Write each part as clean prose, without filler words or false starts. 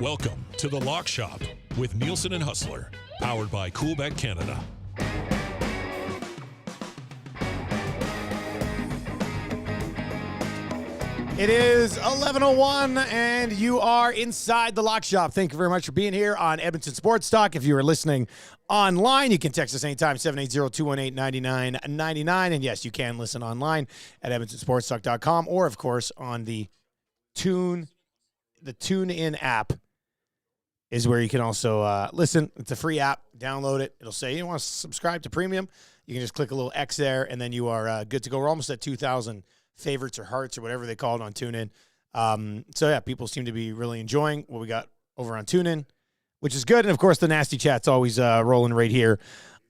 Welcome to the Lock Shop with Nielsen and Hustler, powered by Coolbet Canada. It is 11:01, and you are inside the Lock Shop. Thank you very much for being here on Edmonton Sports Talk. If you are listening online, you can text us anytime, 780-218-9999. And yes, you can listen online at edmontonsportstalk.com or, of course, on the TuneIn app is where you can also listen. It's a free app. Download it. It'll say you want to subscribe to premium. You can just click a little X there, and then you are good to go. We're almost at 2,000 favorites or hearts or whatever they call it on TuneIn. So, yeah, people seem to be really enjoying what we got over on TuneIn, which is good. And, of course, the Nasty Chat's always rolling right here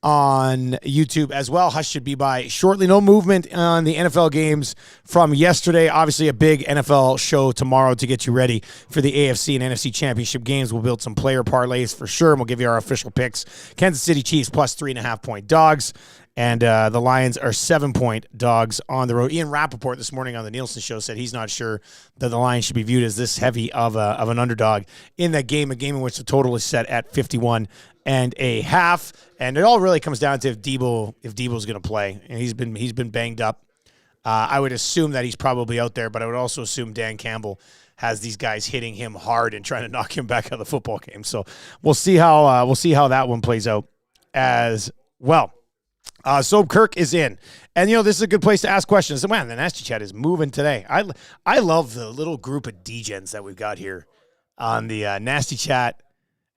on YouTube as well. Hush should be by shortly. No movement on the NFL games from yesterday. Obviously, a big NFL show tomorrow to get you ready for the AFC and NFC championship games. We'll build some player parlays for sure, and we'll give you our official picks. Kansas City Chiefs plus 3.5-point dogs. And the Lions are 7-point dogs on the road. Ian Rappaport this morning on the Nielsen Show said he's not sure that the Lions should be viewed as this heavy of an underdog in that game, a game in which the total is set at 51.5. And it all really comes down to if Debo's going to play. And he's been banged up. I would assume that he's probably out there, but I would also assume Dan Campbell has these guys hitting him hard and trying to knock him back out of the football game. So we'll see how that one plays out as well. Soap Kirk is in. And, this is a good place to ask questions. Man, the Nasty Chat is moving today. I love the little group of degens that we've got here on the Nasty Chat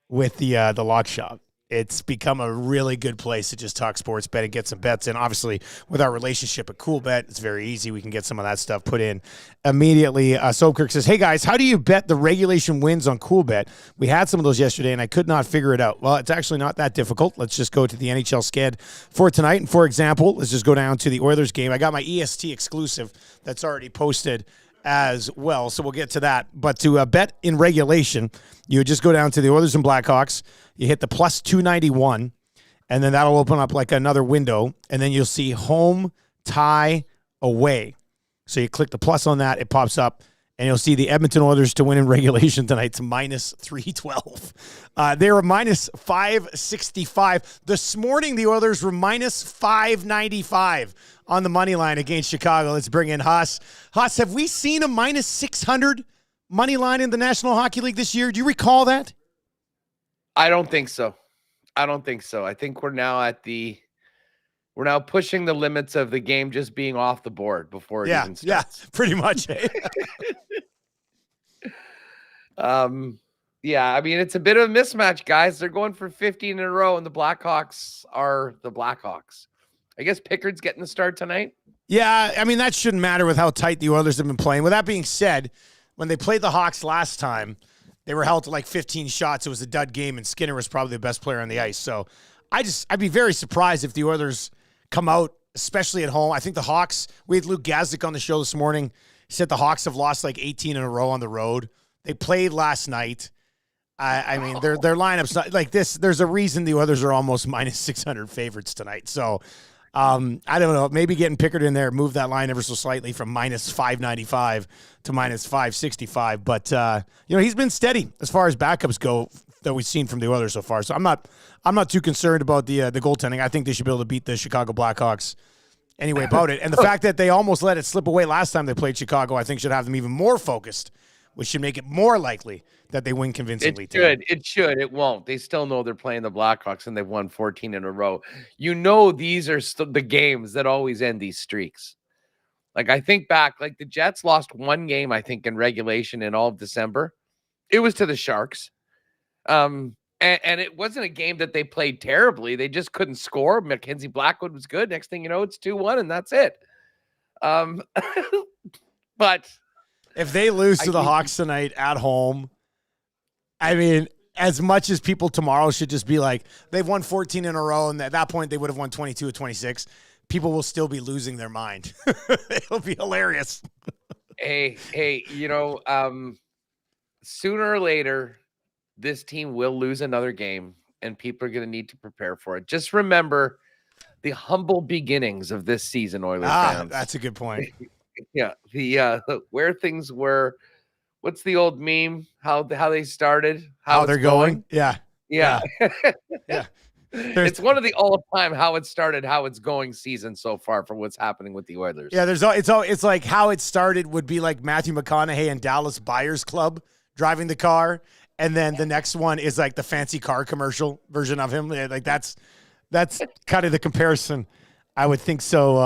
with the Lock Shop. It's become a really good place to just talk sports bet and get some bets in. Obviously, with our relationship at CoolBet, it's very easy. We can get some of that stuff put in immediately. Soap Kirk says, hey, guys, how do you bet the regulation wins on CoolBet? We had some of those yesterday, and I could not figure it out. Well, it's actually not that difficult. Let's just go to the NHL Sched for tonight. And for example, let's just go down to the Oilers game. I got my EST exclusive that's already posted as well, so we'll get to that. But to bet in regulation, you would just go down to the Oilers and Blackhawks. You hit the plus 291, and then that'll open up like another window, and then you'll see home, tie, away. So you click the plus on that, it pops up, and you'll see the Edmonton Oilers to win in regulation tonight. It's minus 312. They were minus 565. This morning, the Oilers were minus 595 on the money line against Chicago. Let's bring in Haas. Haas, have we seen a minus 600 money line in the National Hockey League this year? Do you recall that? I don't think so. I think we're now pushing the limits of the game just being off the board before it even starts. Yeah, pretty much. Yeah, I mean, it's a bit of a mismatch, guys. They're going for 15 in a row, and the Blackhawks are the Blackhawks. I guess Pickard's getting the start tonight. Yeah, I mean, that shouldn't matter with how tight the Oilers have been playing. With that being said, when they played the Hawks last time, they were held to like 15 shots. It was a dud game, and Skinner was probably the best player on the ice. So I'd be very surprised if the Oilers come out, especially at home. I think the Hawks, we had Luke Gazdick on the show this morning. He said the Hawks have lost like 18 in a row on the road. They played last night. I mean, their lineup's not like this. There's a reason the Oilers are almost minus 600 favorites tonight. So I don't know. Maybe getting Pickard in there, move that line ever so slightly from minus 595 to minus 565. But he's been steady as far as backups go that we've seen from the Oilers so far. So I'm not too concerned about the goaltending. I think they should be able to beat the Chicago Blackhawks anyway about it. And the fact that they almost let it slip away last time they played Chicago, I think should have them even more focused, which should make it more likely that they win convincingly. It should. It won't. They still know they're playing the Blackhawks, and they've won 14 in a row. These are the games that always end these streaks. Like, I think back, like the Jets lost one game, I think, in regulation in all of December. It was to the Sharks. And it wasn't a game that they played terribly. They just couldn't score. Mackenzie Blackwood was good. Next thing you know, it's 2-1, and that's it. But if they lose to the Hawks tonight at home, I mean, as much as people tomorrow should just be like, they've won 14 in a row, and at that point they would have won 22 or 26, people will still be losing their mind. It'll be hilarious. Hey, sooner or later, this team will lose another game, and people are going to need to prepare for it. Just remember the humble beginnings of this season, Oilers fans. That's a good point. Yeah, the where things were what's the old meme? How they started, How it's they're going. Yeah. Yeah. Yeah. It's one of the all-time how it started, how it's going season so far for what's happening with the Oilers. Yeah, it's like how it started would be like Matthew McConaughey and Dallas Buyers Club driving the car, and then the next one is like the fancy car commercial version of him. Like that's kind of the comparison. I would think so.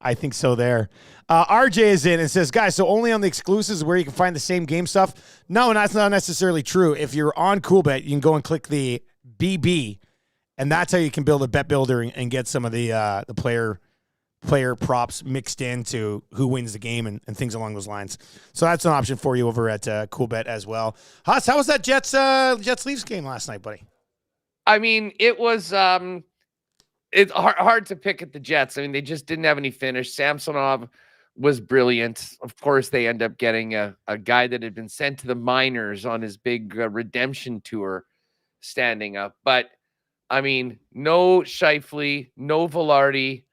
I think so there. RJ is in and says, guys, so only on the exclusives where you can find the same game stuff? No, and that's not necessarily true. If you're on CoolBet, you can go and click the BB, and that's how you can build a bet builder and get some of the player props mixed into who wins the game and things along those lines. So that's an option for you over at CoolBet as well. Huss, how was that Jets Leafs game last night, buddy? I mean, it was it's hard to pick at the Jets. I mean, they just didn't have any finish. Samsonov was brilliant. Of course, they end up getting a guy that had been sent to the minors on his big redemption tour standing up. But, I mean, no Scheifele, no Velarde.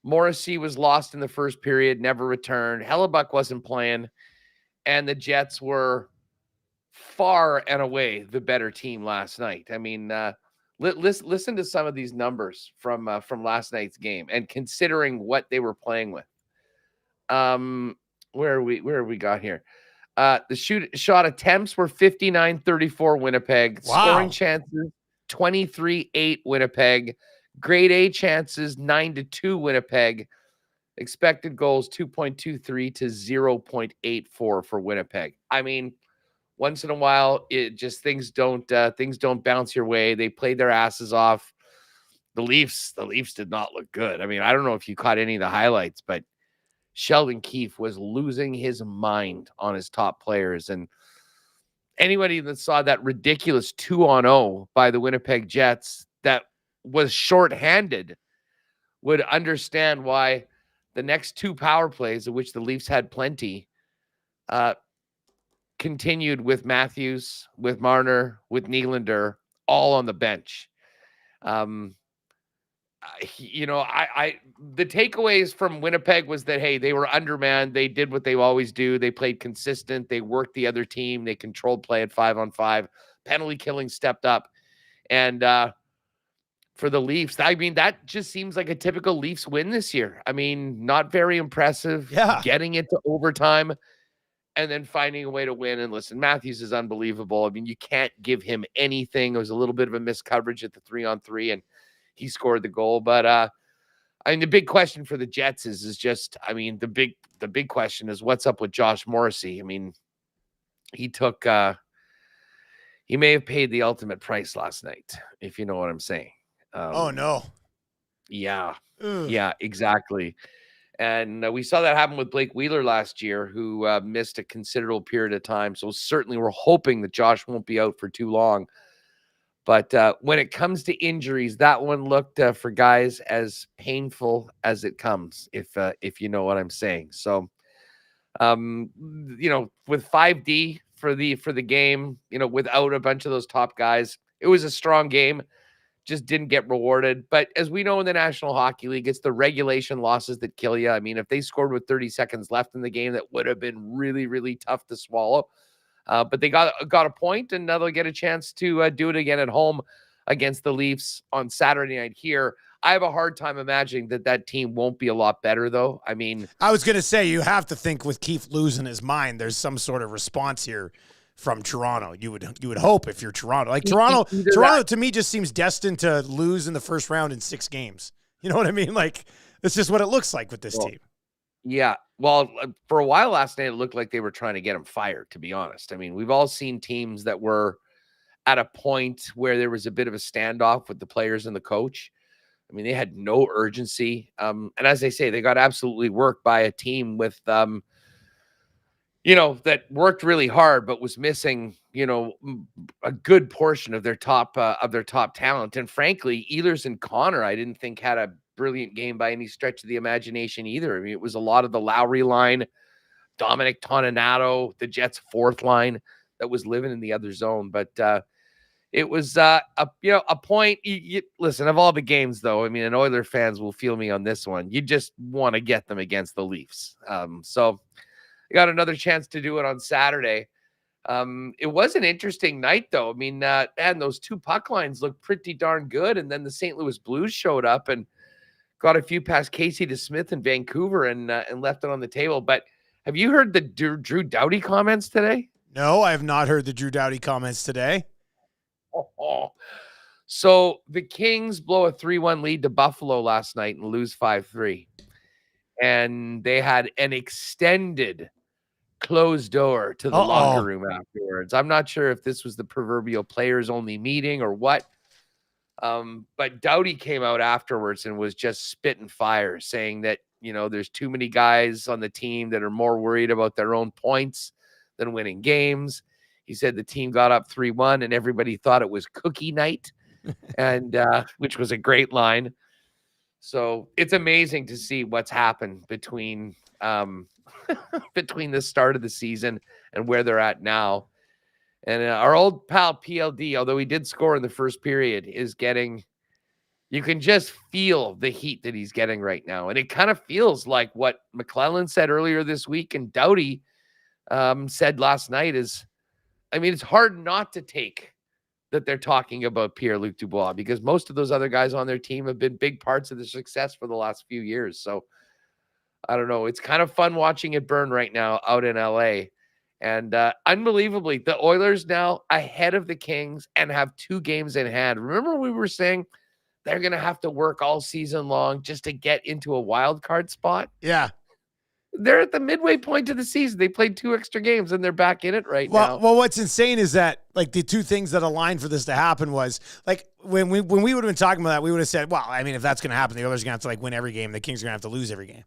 Morrissey was lost in the first period, never returned. Hellebuck wasn't playing. And the Jets were far and away the better team last night. I mean, listen to some of these numbers from last night's game, and considering what they were playing with. Where are we got here? The shot attempts were 59-34 Winnipeg. Wow. Scoring chances 23-8 Winnipeg. Grade A chances 9-2 Winnipeg. Expected goals 2.23 to 0.84 for Winnipeg. I mean, once in a while, it just things don't bounce your way. They played their asses off. The Leafs did not look good. I mean, I don't know if you caught any of the highlights, but Sheldon Keefe was losing his mind on his top players. And anybody that saw that ridiculous 2-on-0 by the Winnipeg Jets that was shorthanded would understand why the next two power plays, of which the Leafs had plenty, continued with Matthews, with Marner, with Nylander, all on the bench. The takeaways from Winnipeg was that, hey, they were undermanned. They did what they always do. They played consistent. They worked the other team. They controlled play at 5-on-5. Penalty killing stepped up. And for the Leafs, I mean, that just seems like a typical Leafs win this year. I mean, not very impressive. Yeah. Getting it to overtime and then finding a way to win. And listen, Matthews is unbelievable. I mean, you can't give him anything. It was a little bit of a missed coverage at the 3-on-3, and he scored the goal. But I mean, the big question for the Jets is just, I mean, the big question is what's up with Josh Morrissey? I mean, he took he may have paid the ultimate price last night, if you know what I'm saying. Oh no. Yeah. Ugh. Yeah, exactly. And we saw that happen with Blake Wheeler last year, who missed a considerable period of time. So certainly we're hoping that Josh won't be out for too long. But when it comes to injuries, that one looked for guys as painful as it comes, if you know what I'm saying. So, with 5D for the game, without a bunch of those top guys, it was a strong game. Just didn't get rewarded. But as we know in the National Hockey League, it's the regulation losses that kill you. I mean, if they scored with 30 seconds left in the game, that would have been really, really tough to swallow. But they got a point, and now they'll get a chance to do it again at home against the Leafs on Saturday night here. I have a hard time imagining that team won't be a lot better, though. I mean, I was going to say, you have to think with Keefe losing his mind, there's some sort of response here from Toronto. You would hope if you're Toronto. Like Toronto to me just seems destined to lose in the first round in 6 games. You know what I mean? Like, it's just what it looks like with this team. Yeah. Well, for a while last night, it looked like they were trying to get him fired, to be honest. I mean, we've all seen teams that were at a point where there was a bit of a standoff with the players and the coach. I mean, they had no urgency. And as I say, they got absolutely worked by a team with, that worked really hard, but was missing, a good portion of their top talent. And frankly, Ehlers and Connor, I didn't think had a brilliant game by any stretch of the imagination either. I mean, it was a lot of the Lowry line, Dominic Toninato, the Jets' fourth line that was living in the other zone. But it was a point. Listen, of all the games, though, I mean, and Oiler fans will feel me on this one. You just want to get them against the Leafs. So I got another chance to do it on Saturday. It was an interesting night, though. I mean, man, those two puck lines looked pretty darn good. And then the St. Louis Blues showed up and got a few past Casey DeSmith in Vancouver and left it on the table. But have you heard the Drew Doughty comments today? No, I have not heard the Drew Doughty comments today. So the Kings blow a 3-1 lead to Buffalo last night and lose 5-3. And they had an extended closed door to the locker room afterwards. I'm not sure if this was the proverbial players only meeting or what. But Doughty came out afterwards and was just spitting fire, saying that, there's too many guys on the team that are more worried about their own points than winning games. He said the team got up 3-1 and everybody thought it was cookie night, and which was a great line. So it's amazing to see what's happened between between the start of the season and where they're at now. And our old pal PLD, although he did score in the first period, is getting, you can just feel the heat that he's getting right now. And it kind of feels like what McClellan said earlier this week and Doughty said last night is, I mean, it's hard not to take that they're talking about Pierre-Luc Dubois because most of those other guys on their team have been big parts of the success for the last few years. So I don't know. It's kind of fun watching it burn right now out in LA. And unbelievably, the Oilers now ahead of the Kings and have 2 games in hand. Remember we were saying they're going to have to work all season long just to get into a wild card spot? Yeah. They're at the midway point of the season. They played 2 extra games and they're back in it now. Well, what's insane is that like the 2 things that aligned for this to happen was like when we would have been talking about that, we would have said, well, I mean, if that's going to happen, the Oilers are going to have to win every game. The Kings are going to have to lose every game.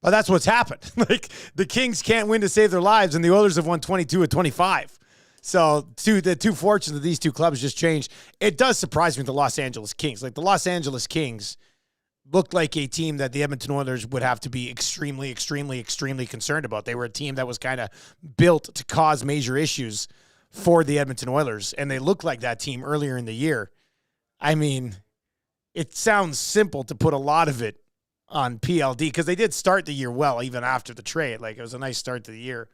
Well, that's what's happened. Like the Kings can't win to save their lives, and the Oilers have won 22 of 25. So the 2 fortunes of these 2 clubs just changed. It does surprise me with the Los Angeles Kings. Like the Los Angeles Kings looked like a team that the Edmonton Oilers would have to be extremely, extremely, extremely concerned about. They were a team that was kind of built to cause major issues for the Edmonton Oilers, and they looked like that team earlier in the year. I mean, it sounds simple to put a lot of it on PLD because they did start the year well even after the trade. Like it was a nice start to the year.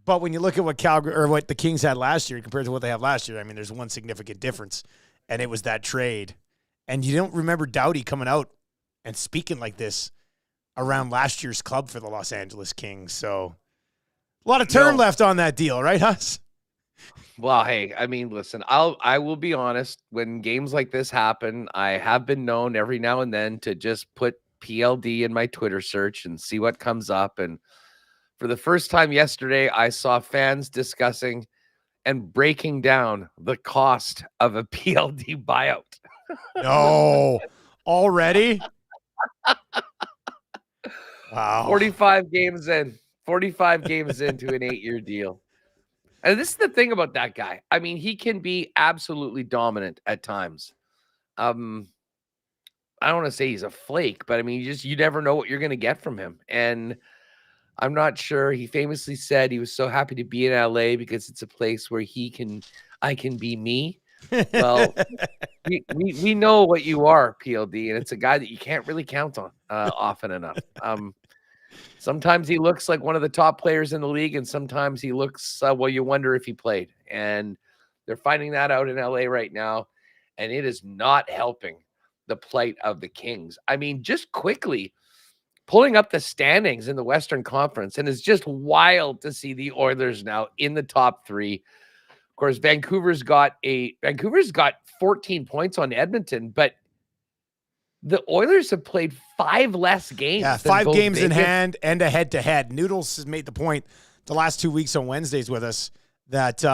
But when you look at what Calgary or what the Kings had last year compared to what they have last year, I mean, there's one significant difference, and it was that trade. And you don't remember Doughty coming out and speaking like this around last year's club for the Los Angeles Kings. So a lot of term left on that deal, right, Huss? Well, hey, I mean, listen, I will be honest. When games like this happen, I have been known every now and then to just put PLD in my Twitter search and see what comes up. And for the first time yesterday, I saw fans discussing and breaking down the cost of a PLD buyout. No, already? Wow. 45 games into an 8-year deal. And this is the thing about that guy. I mean, he can be absolutely dominant at times. I don't want to say he's a flake, but I mean, you never know what you're going to get from him. And I'm not sure. He famously said he was so happy to be in LA because it's a place where I can be me. Well, we know what you are, PLD, and it's a guy that you can't really count on often enough. Sometimes he looks like one of the top players in the league, and sometimes he looks, you wonder if he played. And they're finding that out in LA right now, and it is not helping the plight of the Kings. I mean, just quickly pulling up the standings in the Western Conference, and it's just wild to see the Oilers now in the top 3. Of course, Vancouver's got 14 points on Edmonton, but the Oilers have played 5 less games. Yeah, 5 games in hand and a head-to-head. Noodles has made the point the last 2 weeks on Wednesdays with us that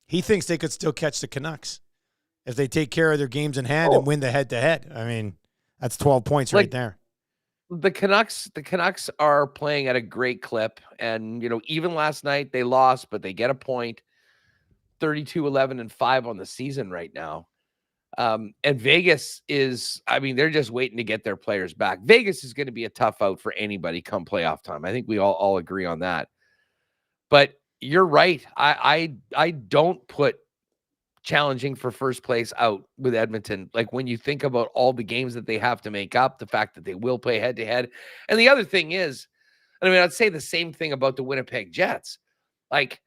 he thinks they could still catch the Canucks if they take care of their games in hand and win the head-to-head. I mean, that's 12 points right there. The Canucks are playing at a great clip, and even last night they lost, but they get a point. 32-11-5 on the season right now. And Vegas is, I mean, they're just waiting to get their players back. Vegas is going to be a tough out for anybody come playoff time. I think we all agree on that. But you're right. I don't put challenging for first place out with Edmonton. Like when you think about all the games that they have to make up, the fact that they will play head to head. And the other thing is, I mean, I'd say the same thing about the Winnipeg Jets. Like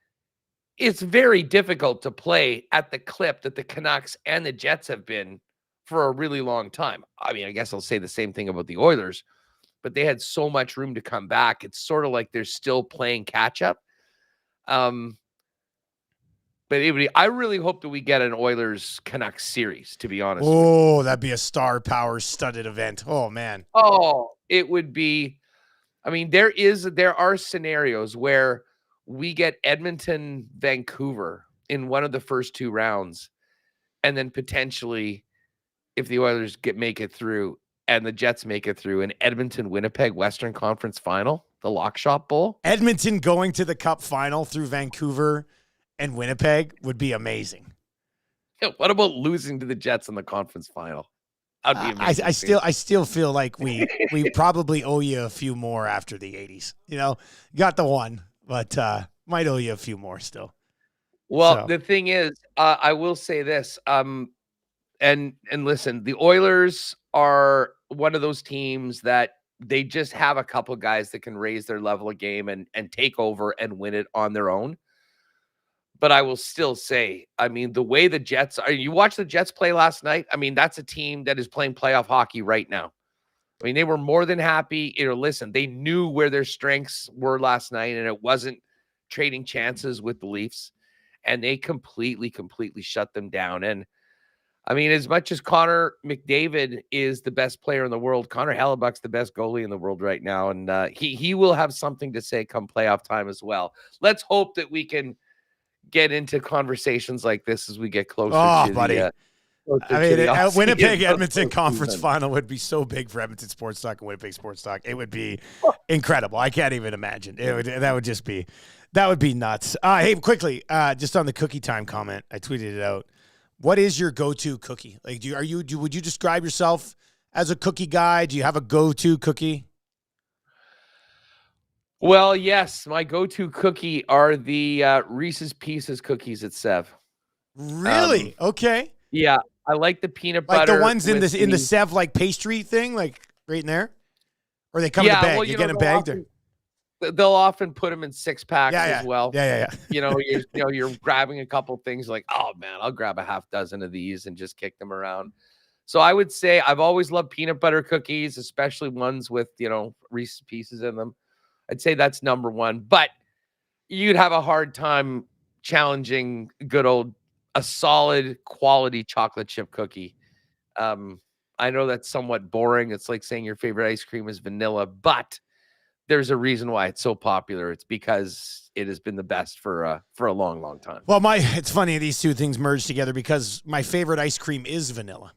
it's very difficult to play at the clip that the Canucks and the Jets have been for a really long time. I mean, I guess I'll say the same thing about the Oilers, but they had so much room to come back. It's sort of like they're still playing catch up. But I really hope that we get an Oilers Canucks series, to be honest. Oh, that'd be a star power studded event. Oh, man. Oh, it would be. I mean, there are scenarios where we get Edmonton, Vancouver in one of the first two rounds, and then potentially, if the Oilers make it through and the Jets make it through, an Edmonton, Winnipeg Western Conference Final, the Lock Shop Bowl. Edmonton going to the Cup final through Vancouver and Winnipeg would be amazing. Yeah, what about losing to the Jets in the conference final? That'd be amazing. I still feel like we probably owe you a few more after the 80s. You know, got the one, but might owe you a few more still. Well, the thing is, I will say this. And listen, the Oilers are one of those teams that they just have a couple guys that can raise their level of game and take over and win it on their own. But I will still say, I mean, the way the Jets are, you watched the Jets play last night. I mean, that's a team that is playing playoff hockey right now. I mean, they were more than happy. You know, listen, they knew where their strengths were last night, and it wasn't trading chances with the Leafs. And they completely shut them down. And I mean, as much as Connor McDavid is the best player in the world, Connor Hellebuck's the best goalie in the world right now. And he will have something to say come playoff time as well. Let's hope that we can get into conversations like this as we get closer to buddy. the Winnipeg Edmonton conference final would be so big for Edmonton Sports Talk and Winnipeg Sports Talk. It would be incredible. I can't even imagine. That would be nuts. Hey, quickly, just on the cookie time comment, I tweeted it out. What is your go-to cookie? Like, would you describe yourself as a cookie guy? Do you have a go-to cookie? Well, yes, my go-to cookie are the Reese's Pieces cookies at Sev. Really? Okay. Yeah, I like the peanut butter. Like the ones in the Sev like pastry thing, like right in there, or they come in a bag. Well, you get them bagged. They'll often put them in 6-packs as well. Yeah. You know, you're grabbing a couple things like, oh man, I'll grab a half dozen of these and just kick them around. So I would say I've always loved peanut butter cookies, especially ones with, Reese's Pieces in them. I'd say that's number one, but you'd have a hard time challenging a solid quality chocolate chip cookie. I know that's somewhat boring. It's like saying your favorite ice cream is vanilla, but there's a reason why it's so popular. It's because it has been the best for a long, long time. Well, it's funny these two things merge together because my favorite ice cream is vanilla.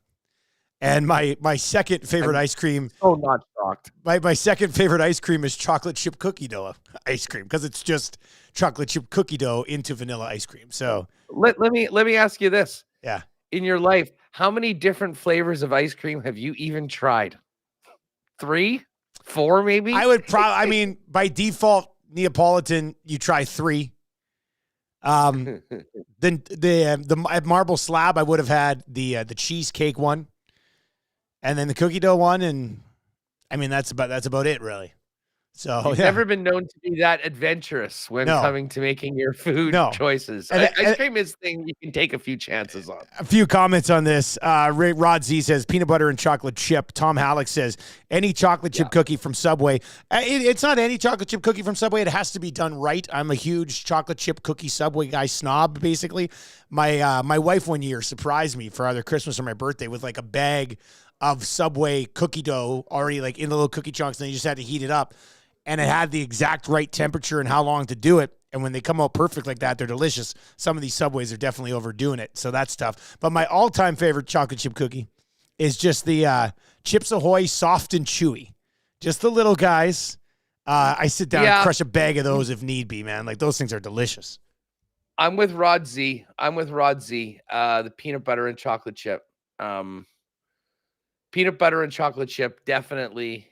And my second favorite ice cream. Oh, not shocked. My second favorite ice cream is chocolate chip cookie dough ice cream because it's just chocolate chip cookie dough into vanilla ice cream. So let me ask you this. Yeah. In your life, how many different flavors of ice cream have you even tried? 3, 4, maybe? I would probably. I mean, by default, Neapolitan. You try 3. Then the marble slab. I would have had the cheesecake one. And then the cookie dough one, and I mean that's about it, really. So you've never been known to be that adventurous when coming to making your food choices. Ice cream is the thing you can take a few chances on. A few comments on this. Rod Z says peanut butter and chocolate chip. Tom Halleck says any chocolate chip cookie from Subway. It's not any chocolate chip cookie from Subway. It has to be done right. I'm a huge chocolate chip cookie Subway guy snob. Basically, my wife one year surprised me for either Christmas or my birthday with like a bag of Subway cookie dough already like in the little cookie chunks, and then you just had to heat it up. And it had the exact right temperature and how long to do it. And when they come out perfect like that, they're delicious. Some of these Subways are definitely overdoing it, so that's tough. But my all-time favorite chocolate chip cookie is just the Chips Ahoy Soft and Chewy. Just the little guys. I sit down and crush a bag of those if need be, man. Like, those things are delicious. I'm with Rod Z. The peanut butter and chocolate chip. Peanut butter and chocolate chip, definitely.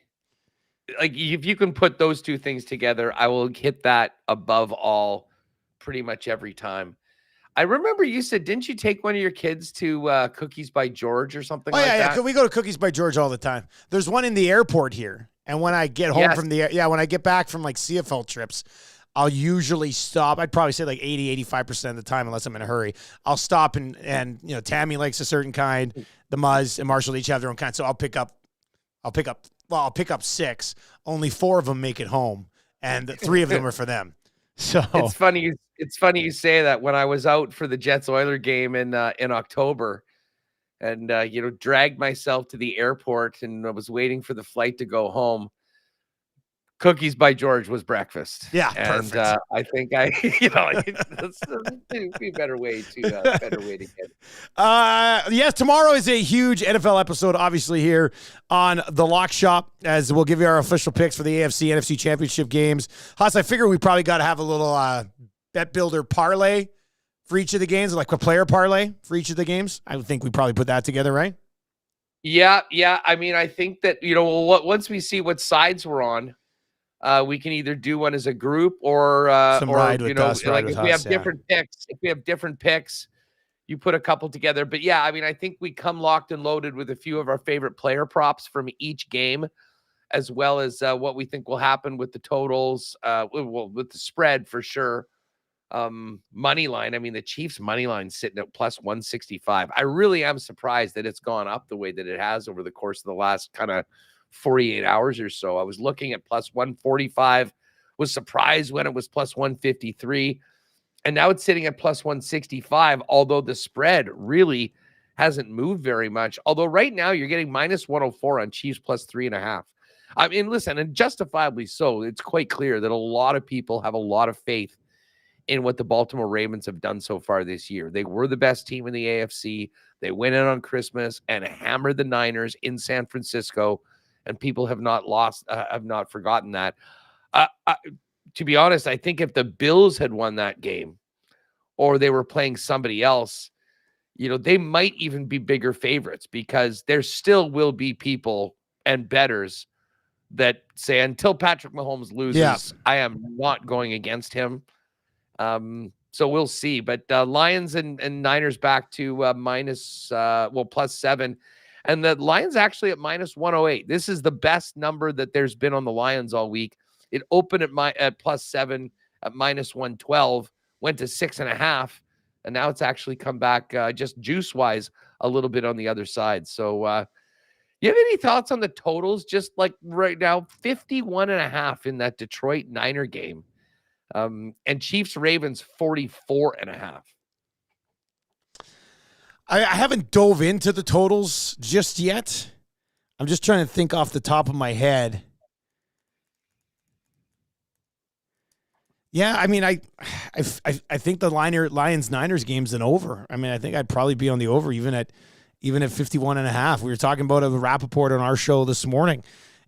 Like, if you can put those two things together, I will hit that above all pretty much every time. I remember you said, didn't you take one of your kids to Cookies by George or something like that? Yeah. We go to Cookies by George all the time. There's one in the airport here. And when I get home when I get back from like CFL trips, I'll usually stop. I'd probably say like 80-85% of the time, unless I'm in a hurry. I'll stop and Tammy likes a certain kind. The Muzz and Marshall each have their own kind. So I'll pick up 6. Only 4 of them make it home, and 3 of them are for them. So it's funny. It's funny you say that. When I was out for the Jets-Oilers game in October, and dragged myself to the airport, and I was waiting for the flight to go home. Cookies by George was breakfast. Yeah, and perfect. I think that's a better way to get. Yes, tomorrow is a huge NFL episode, obviously, here on the Lock Shop, as we'll give you our official picks for the AFC, NFC Championship games. Haas, I figure we probably got to have a little bet builder parlay for each of the games, like a player parlay for each of the games. I would think we probably put that together, right? Yeah. I mean, I think that once we see what sides we're on, we can either do one as a group or ride with us, if we have different picks. If we have different picks, you put a couple together. But yeah, I mean, I think we come locked and loaded with a few of our favorite player props from each game, as well as what we think will happen with the totals. With the spread for sure. Money line. I mean, the Chiefs money line sitting at plus 165. I really am surprised that it's gone up the way that it has over the course of the last kind of 48 hours or so. I was looking at plus 145, was surprised when it was plus 153, and now it's sitting at plus 165, although the spread really hasn't moved very much. Although right now you're getting minus 104 on Chiefs plus 3.5. I mean, listen, and justifiably so. It's quite clear that a lot of people have a lot of faith in what the Baltimore Ravens have done so far this year. They were the best team in the AFC. They went in on Christmas and hammered the Niners in San Francisco, and people have not forgotten that. To be honest, I think if the Bills had won that game, or they were playing somebody else, they might even be bigger favorites, because there still will be people and bettors that say until Patrick Mahomes loses, I am not going against him. So we'll see, but Lions and Niners back to plus 7, and the Lions actually at minus 108. This is the best number that there's been on the Lions all week. It opened at plus 7 at minus 112, went to 6.5, and now it's actually come back just juice wise a little bit on the other side. So you have any thoughts on the totals? Just like right now, 51.5 in that Detroit Niner game. And Chiefs Ravens 44.5. I haven't dove into the totals just yet. I'm just trying to think off the top of my head. Yeah, I mean, I think the Lions Niners game's an over. I mean, I think I'd probably be on the over even at 51.5. We were talking about a Rappaport on our show this morning,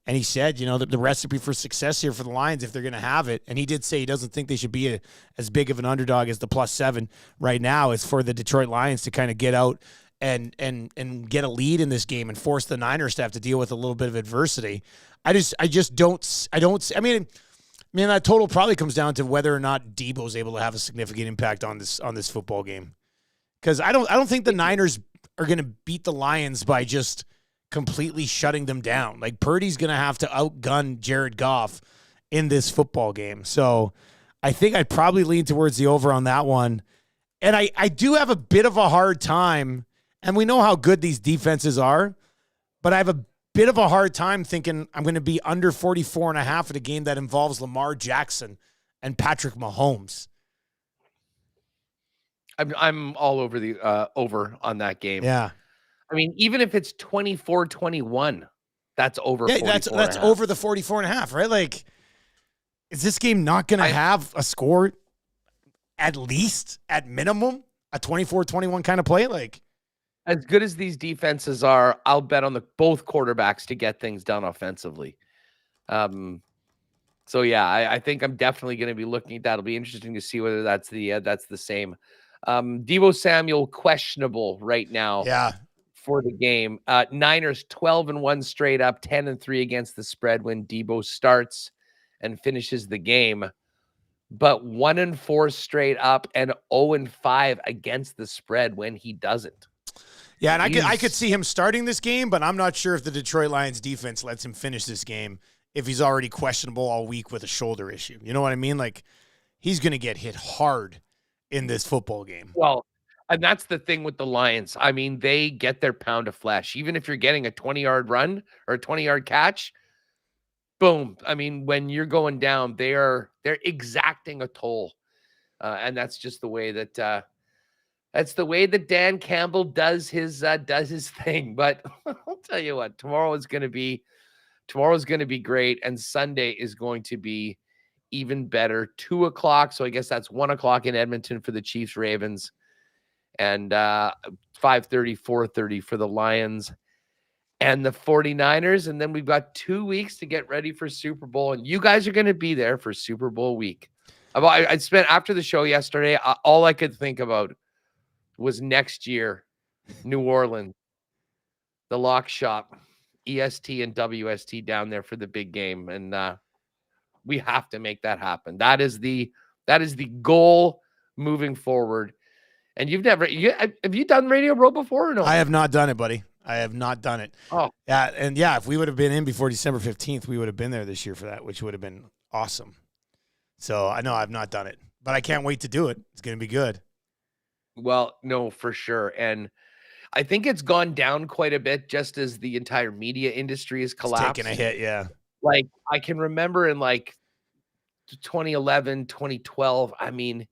and he said, the recipe for success here for the Lions, if they're going to have it, and he did say he doesn't think they should be as big of an underdog as the plus 7 right now, is for the Detroit Lions to kind of get out and get a lead in this game and force the Niners to have to deal with a little bit of adversity. I mean, that total probably comes down to whether or not Debo's able to have a significant impact on this football game. Because I don't think the Niners are going to beat the Lions by just completely shutting them down. Like, Purdy's going to have to outgun Jared Goff in this football game. So I think I'd probably lean towards the over on that one. And I do have a bit of a hard time, and we know how good these defenses are, but I have a bit of a hard time thinking I'm going to be under 44.5 at a game that involves Lamar Jackson and Patrick Mahomes. I'm all over the over on that game. Yeah. I mean, even if it's 24-21, that's over. Yeah, that's over the 44.5, right? Like, is this game not going to have a score at least, at minimum, a 24-21 kind of play? Like, as good as these defenses are, I'll bet on both quarterbacks to get things done offensively. So yeah, I think I'm definitely going to be looking at that. It'll be interesting to see whether that's the same. Deebo Samuel questionable right now. Yeah. For the game. Niners 12-1 straight up, 10-3 against the spread when Deebo starts and finishes the game, but 1-4 straight up and 0-5 against the spread when he doesn't. Yeah, and I could see him starting this game, but I'm not sure if the Detroit Lions defense lets him finish this game if he's already questionable all week with a shoulder issue. You know what I mean? Like, he's going to get hit hard in this football game. Well, and that's the thing with the Lions. I mean, they get their pound of flesh. Even if you're getting a 20-yard run or a 20-yard catch, boom. I mean, when you're going down, they're exacting a toll. And that's just the way that Dan Campbell does his thing. But I'll tell you what, tomorrow is going to be great, and Sunday is going to be even better. 2:00. So I guess that's 1:00 in Edmonton for the Chiefs Ravens, and 5:30, 4:30 for the Lions and the 49ers. And then we've got 2 weeks to get ready for Super Bowl, and you guys are going to be there for Super Bowl week. I spent, after the show yesterday, all I could think about was next year, New Orleans, the lock shop, EST and WST down there for the big game. And we have to make that happen. That is the goal moving forward. And have you done Radio Row before or no? I have not done it, buddy. I have not done it. Oh. Yeah, and yeah, if we would have been in before December 15th, we would have been there this year for that, which would have been awesome. So I know I've not done it, but I can't wait to do it. It's going to be good. Well, no, for sure. And I think it's gone down quite a bit just as the entire media industry has collapsed. It's taking a hit, yeah. Like, I can remember in like 2011, 2012, I mean,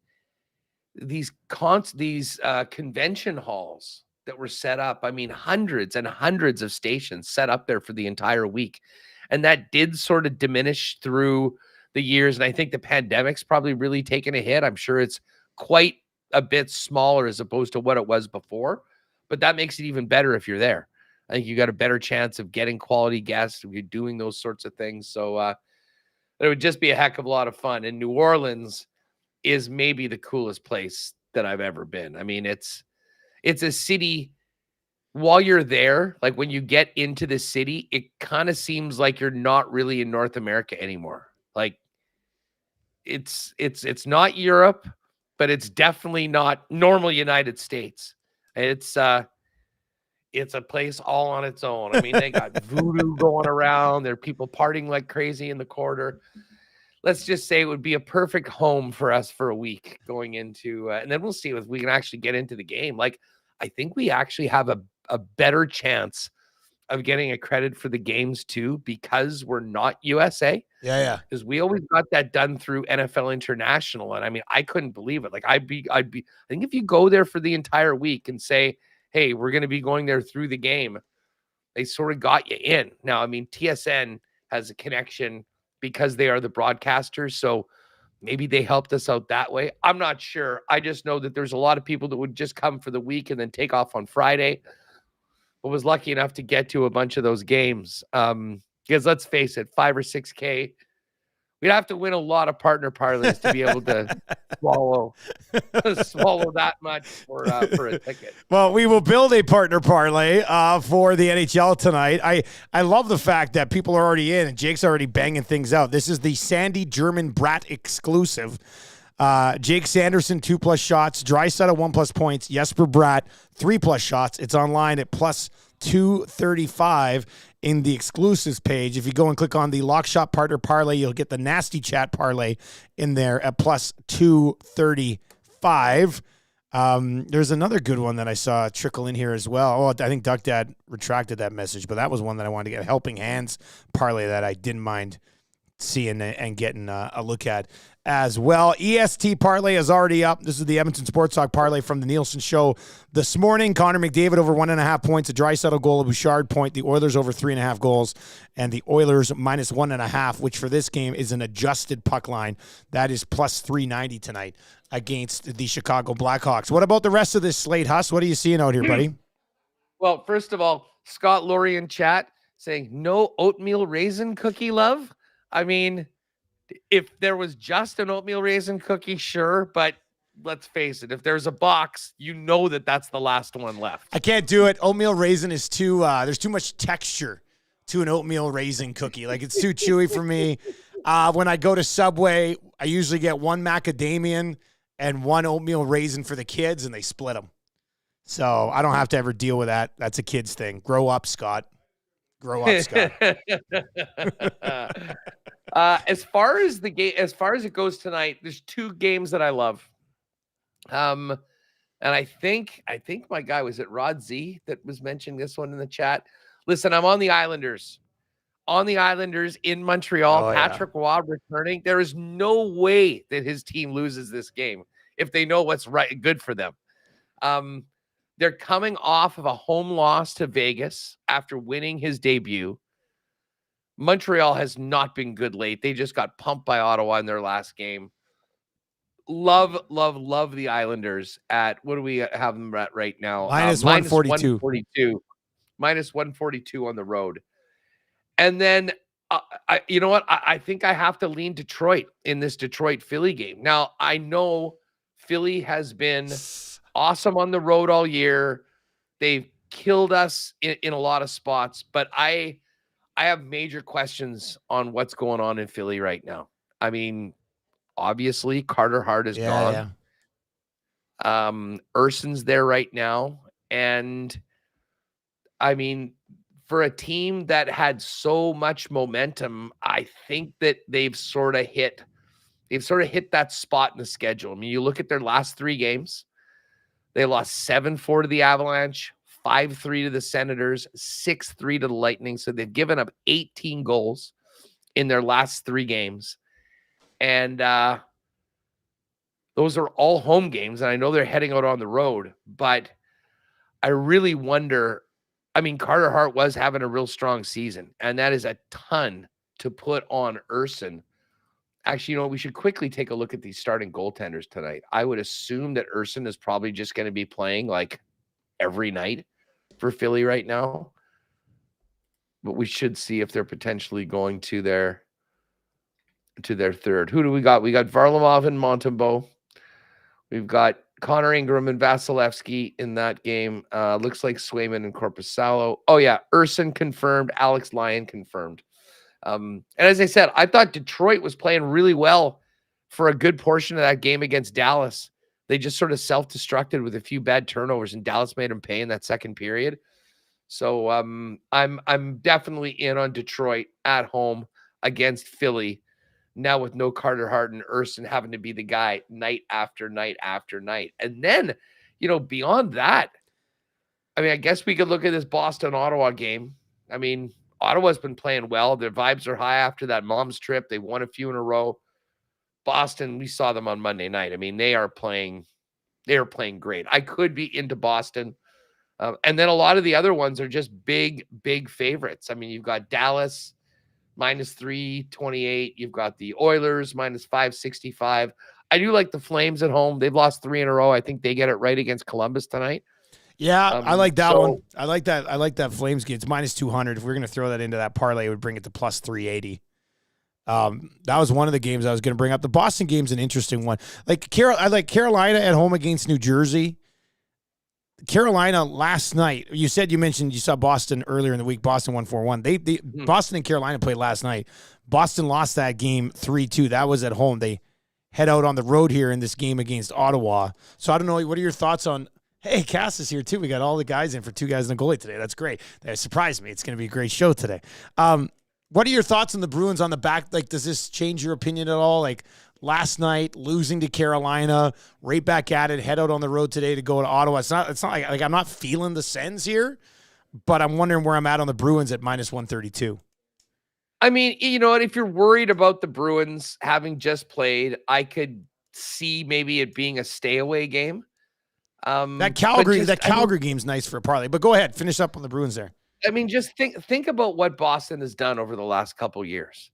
these convention halls that were set up, I mean, hundreds and hundreds of stations set up there for the entire week. And that did sort of diminish through the years. And I think the pandemic's probably really taken a hit. I'm sure it's quite a bit smaller as opposed to what it was before, but that makes it even better if you're there. I think you got a better chance of getting quality guests if you're doing those sorts of things. So it would just be a heck of a lot of fun. And New Orleans is maybe the coolest place that I've ever been. I mean, it's a city. While you're there, like when you get into the city, it kind of seems like you're not really in North America anymore. Like it's not Europe, but it's definitely not normal United States. It's a place all on its own. I mean, they got voodoo going around. There are people partying like crazy in the corridor. Let's just say it would be a perfect home for us for a week going into, and then we'll see if we can actually get into the game. Like, I think we actually have a better chance of getting accredited for the games too, because we're not USA. Yeah. Because we always got that done through NFL International. And I mean, I couldn't believe it. Like I think if you go there for the entire week and say, hey, we're going to be going there through the game, they sort of got you in. Now, I mean, TSN has a connection because they are the broadcasters. So maybe they helped us out that way. I'm not sure. I just know that there's a lot of people that would just come for the week and then take off on Friday. But was lucky enough to get to a bunch of those games. Because let's face it, 5 or 6K, we'd have to win a lot of partner parlays to be able to swallow that much for a ticket. Well, we will build a partner parlay for the NHL tonight. I love the fact that people are already in and Jake's already banging things out. This is the Sandy German Brat exclusive. Jake Sanderson, 2+ shots. Draisaitl, 1+ points. Jesper Bratt, 3+ shots. It's online at plus 235 in the exclusives page. If you go and click on the Lock Shot Partner Parlay, you'll get the Nasty Chat Parlay in there at plus 235. There's another good one that I saw trickle in here as well. Oh, I think Duck Dad retracted that message, but that was one that I wanted to get. Helping Hands Parlay that I didn't mind seeing and getting a look at as well. EST Parlay is already up. This is the Edmonton Sports Talk Parlay from the Nielsen Show this morning. Connor McDavid over 1.5 points, a Draisaitl goal, a Bouchard point, the Oilers over 3.5 goals, and the Oilers minus 1.5, which for this game is an adjusted puck line. That is plus 390 tonight against the Chicago Blackhawks. What about the rest of this slate, Huss? What are you seeing out here, buddy? Well, first of all, Scott Laurie in chat saying no oatmeal raisin cookie love. I mean, if there was just an oatmeal raisin cookie, sure. But let's face it, if there's a box, you know that's the last one left. I can't do it. Oatmeal raisin is too, there's too much texture to an oatmeal raisin cookie. Like, it's too chewy for me. When I go to Subway, I usually get 1 macadamian and 1 oatmeal raisin for the kids, and they split them. So I don't have to ever deal with that. That's a kid's thing. Grow up, Scott. Grow up, Scott. As far as the game, as far as it goes tonight, there's two games that I love. And I think my guy, was it Rod Z that was mentioning this one in the chat? Listen, I'm on the Islanders. On the Islanders in Montreal, Oh, yeah. Patrick Waugh returning. There is no way that his team loses this game if they know what's right, good for them. They're coming off of a home loss to Vegas after winning his debut. Montreal has not been good late. They just got pumped by Ottawa in their last game. Love the Islanders at, what do we have them at right now? Minus 142. Minus 142 on the road. And then, you know what? I think I have to lean Detroit in this Detroit-Philly game. Now, I know Philly has been awesome on the road all year. They've killed us in a lot of spots, but I have major questions on what's going on in Philly right now. I mean, obviously, Carter Hart is gone. Yeah. Urson's there right now. And, I mean, for a team that had so much momentum, I think that they've sort of hit that spot in the schedule. I mean, you look at their last three games, they lost 7-4 to the Avalanche, 5-3 to the Senators, 6-3 to the Lightning. So they've given up 18 goals in their last three games. And those are all home games. And I know they're heading out on the road, but I really wonder. I mean, Carter Hart was having a real strong season, and that is a ton to put on Urson. Actually, you know, we should quickly take a look at these starting goaltenders tonight. I would assume that Urson is probably just going to be playing like every night for Philly right now. But we should see if they're potentially going to their third. Who do we got? We got Varlamov and Montembeault. We've got Connor Ingram and Vasilevsky in that game. Looks like Swayman and Korpisalo. Oh, yeah. Urson confirmed. Alex Lyon confirmed. And as I said, I thought Detroit was playing really well for a good portion of that game against Dallas. They just sort of self-destructed with a few bad turnovers, and Dallas made them pay in that second period. So I'm definitely in on Detroit at home against Philly. Now with no Carter Hart and Urson having to be the guy night after night after night. And then, you know, beyond that, I mean, I guess we could look at this Boston-Ottawa game. I mean, Ottawa's been playing well. Their vibes are high after that mom's trip. They won a few in a row. Boston, we saw them on Monday night. I mean, they are playing great. I could be into Boston. And then a lot of the other ones are just big favorites. I mean, you've got Dallas minus 328. You've got the Oilers minus 565. I do like the Flames at home. They've lost 3 in a row. I think they get it right against Columbus tonight. Yeah, I like that one. I like that Flames game. It's minus 200. If we're going to throw that into that parlay, it would bring it to plus 380. That was one of the games I was going to bring up. The Boston game's an interesting one. I like Carolina at home against New Jersey. Carolina last night, you mentioned you saw Boston earlier in the week. Boston won 4-1. Boston and Carolina played last night. Boston lost that game 3-2. That was at home. They head out on the road here in this game against Ottawa. So I don't know. What are your thoughts on? Hey, Cass is here too. We got all the guys in for 2 guys and a goalie today. That's great. That surprised me. It's going to be a great show today. What are your thoughts on the Bruins on the back? Like, does this change your opinion at all? Like, last night, losing to Carolina, right back at it, head out on the road today to go to Ottawa. It's not like I'm not feeling the Sens here, but I'm wondering where I'm at on the Bruins at minus 132. I mean, you know what? If you're worried about the Bruins having just played, I could see maybe it being a stay away game. That Calgary game's nice for a parlay, but go ahead, finish up on the Bruins there. I mean, just think about what Boston has done over the last couple of years.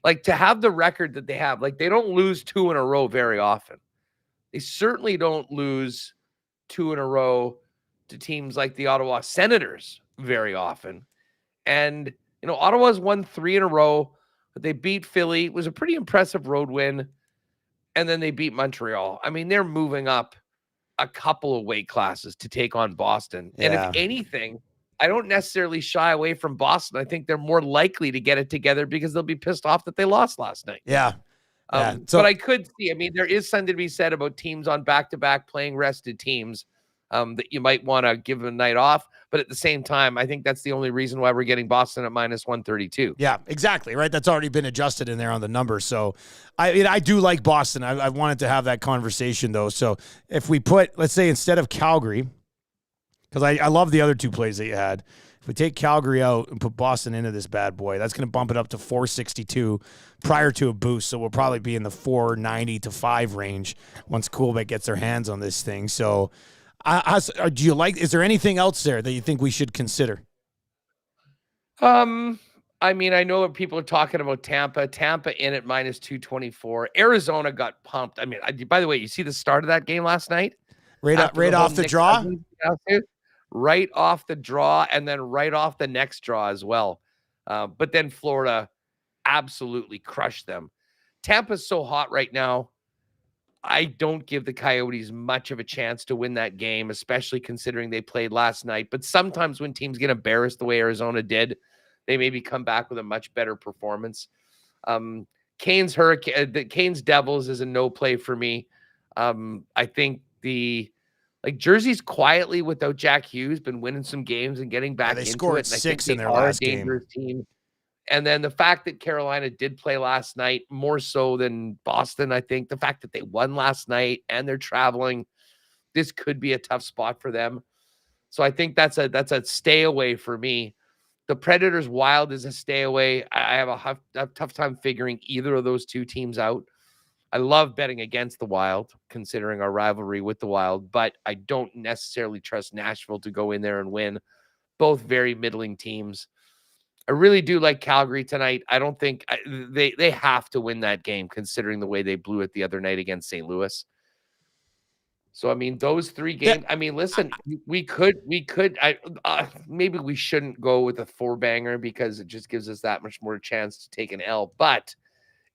Like, to have the record that they have, like, they don't lose 2 in a row very often. They certainly don't lose 2 in a row to teams like the Ottawa Senators very often. And, you know, Ottawa's won 3 in a row, but they beat Philly. It was a pretty impressive road win. And then they beat Montreal. I mean, they're moving up a couple of weight classes to take on Boston. Yeah. And if anything, I don't necessarily shy away from Boston. I think they're more likely to get it together because they'll be pissed off that they lost last night. Yeah. But I could see, I mean, there is something to be said about teams on back-to-back playing rested teams. that you might want to give a night off. But at the same time, I think that's the only reason why we're getting Boston at minus 132. Yeah, exactly. Right. That's already been adjusted in there on the number. So I do like Boston. I wanted to have that conversation, though. So if we put, let's say, instead of Calgary, because I love the other two plays that you had. If we take Calgary out and put Boston into this bad boy, that's going to bump it up to 462 prior to a boost. So we'll probably be in the 490 to 5 range once Coolbeck gets their hands on this thing. So do you like, is there anything else there that you think we should consider? I mean, I know people are talking about Tampa in at minus 224. Arizona got pumped. I mean, by the way, you see the start of that game last night? Right off the draw? Right off the draw, and then right off the next draw as well. But then Florida absolutely crushed them. Tampa's so hot right now. I don't give the Coyotes much of a chance to win that game, especially considering they played last night. But sometimes when teams get embarrassed the way Arizona did, they maybe come back with a much better performance. Canes Devils is a no play for me. I think Jersey's quietly without Jack Hughes been winning some games and getting back into it. They scored 6 in their last game. Team. And then the fact that Carolina did play last night more so than Boston, I think the fact that they won last night and they're traveling, this could be a tough spot for them. So I think that's a stay away for me. The Predators Wild is a stay away. I have a tough time figuring either of those two teams out. I love betting against the Wild, considering our rivalry with the Wild, but I don't necessarily trust Nashville to go in there and win. Both very middling teams. I really do like Calgary tonight. I don't think they have to win that game, considering the way they blew it the other night against St. Louis. So, I mean, those 3 games, I mean, listen, we could, maybe we shouldn't go with a 4-banger because it just gives us that much more chance to take an L. But